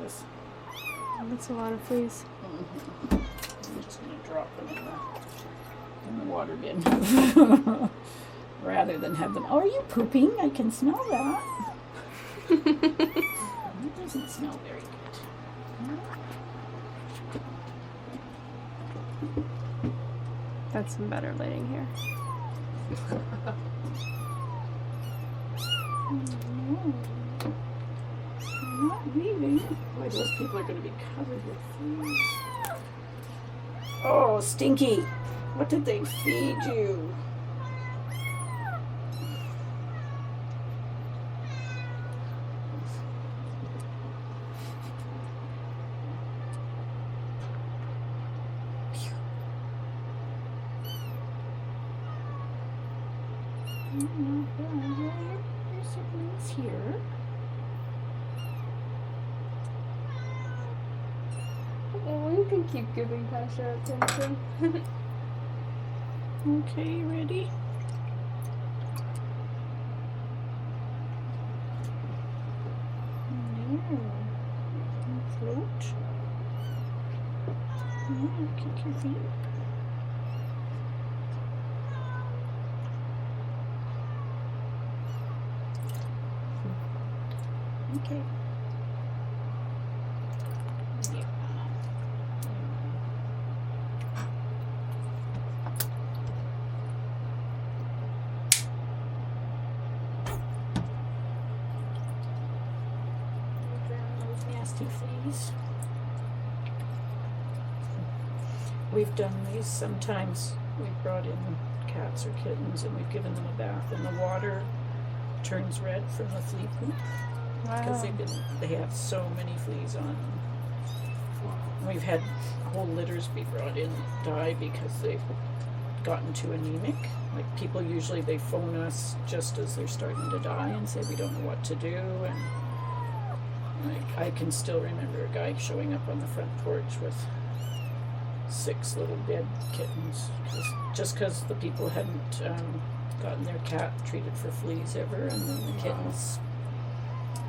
this. That's a lot of fleas. I'm just going to drop them in the water bin rather than have them. Oh, are you pooping? I can smell that. It doesn't smell very good. That's some better lighting here. I'm not leaving. Boy, those people are going to be covered with fleas. Oh, Stinky! What did they feed you? Your siblings here. Oh, you can keep giving Tasha attention. Okay, ready? There. Float. Yeah, kick your feet. Okay. Yeah. Those nasty fleas. We've done these sometimes. We've brought in cats or kittens and we've given them a bath and the water turns red from the flea poop. Because they have so many fleas on them. We've had whole litters be brought in die because they've gotten too anemic. Like people usually they phone us just as they're starting to die and say we don't know what to do. And like I can still remember a guy showing up on the front porch with 6 little dead kittens, just because the people hadn't gotten their cat treated for fleas ever, and then the kittens.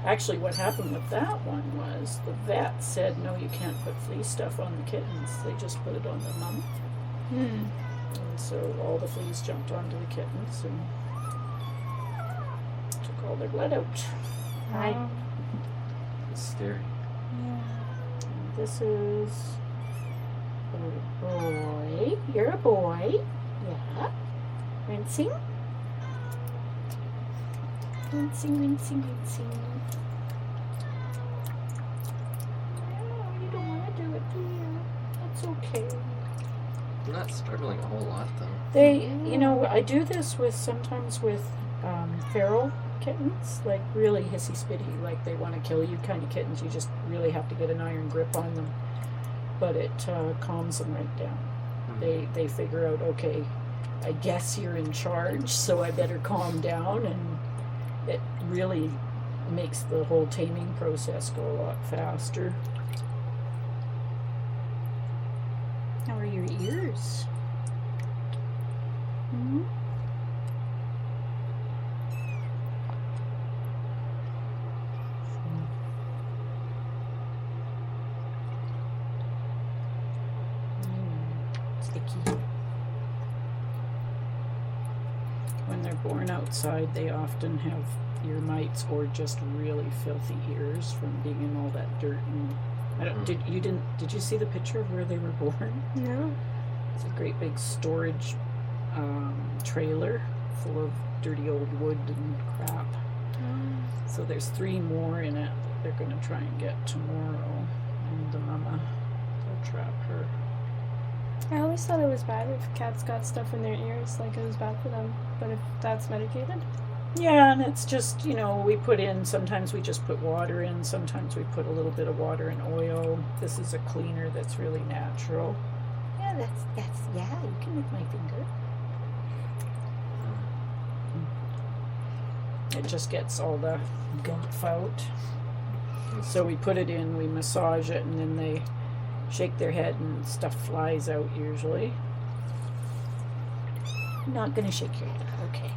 Actually, what happened with that one was the vet said, no, you can't put flea stuff on the kittens. They just put it on the mum. And so all the fleas jumped onto the kittens and took all their blood out. Wow. It's scary. Yeah. And this is a boy. You're a boy. Yeah. Rinsing. Rinsing, rinsing, rinsing. No, you don't want to do it, do you? That's okay. I'm not struggling a whole lot though. They, you know, I do this with sometimes with feral kittens, like really hissy spitty, like they want to kill you kind of kittens. You just really have to get an iron grip on them, but it calms them right down. They figure out, okay, I guess you're in charge, so I better calm down, and it really makes the whole taming process go a lot faster. How are your ears? Sticky. When they're born outside, they often have ear mites or just really filthy ears from being in all that dirt. And I don't, did you see the picture of where they were born? No. It's a great big storage trailer full of dirty old wood and crap. So there's 3 more in it that they're going to try and get tomorrow, and the mama will trap her. I always thought it was bad if cats got stuff in their ears, like it was bad for them. But if that's medicated? Yeah, and it's just, you know, we put in, sometimes we just put water in, sometimes we put a little bit of water and oil. This is a cleaner that's really natural. Yeah, yeah, you can lick my finger. It just gets all the gunk out. So we put it in, we massage it, and then they shake their head and stuff flies out usually. I'm not going to shake your head, okay.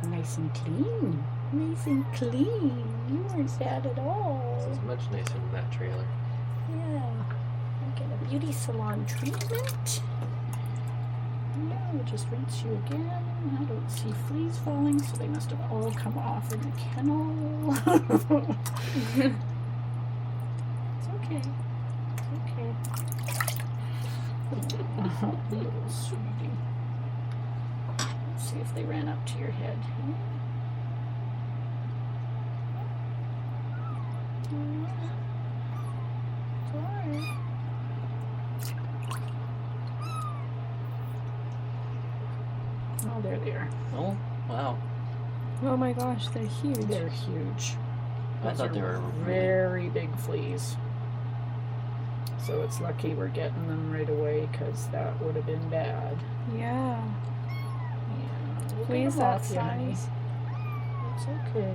Nice and clean. Nice and clean. You weren't sad at all. This is much nicer than that trailer. Yeah. I get a beauty salon treatment. Yeah, we'll just rinse you again. I don't see fleas falling, so they must have all come off in the kennel. It's okay. It's okay. Oh, little sweetie. Let's see if they ran up to your head. Sorry. Oh, there they are. Oh, wow. Oh my gosh, they're huge. They're huge. I Those thought are they were very big fleas. So it's lucky we're getting them right away, because that would have been bad. Yeah. Yeah. We'll get Fleas them that off you, honey. size. It's okay.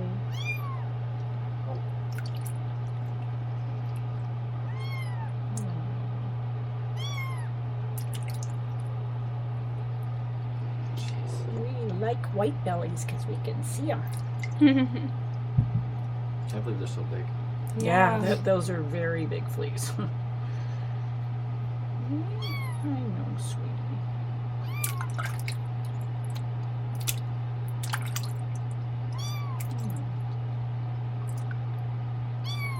We like white bellies because we can see them. I can't believe they're so big. Yeah. Those are very big fleas. I know, sweetie.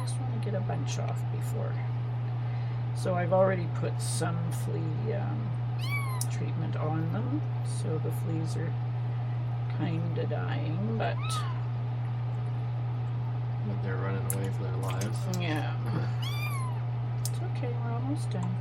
Just want to get a bunch off before. So I've already put some flea treatment on them, so the fleas are kind of dying, but They're running away for their lives. yeah, it's okay. We're almost done.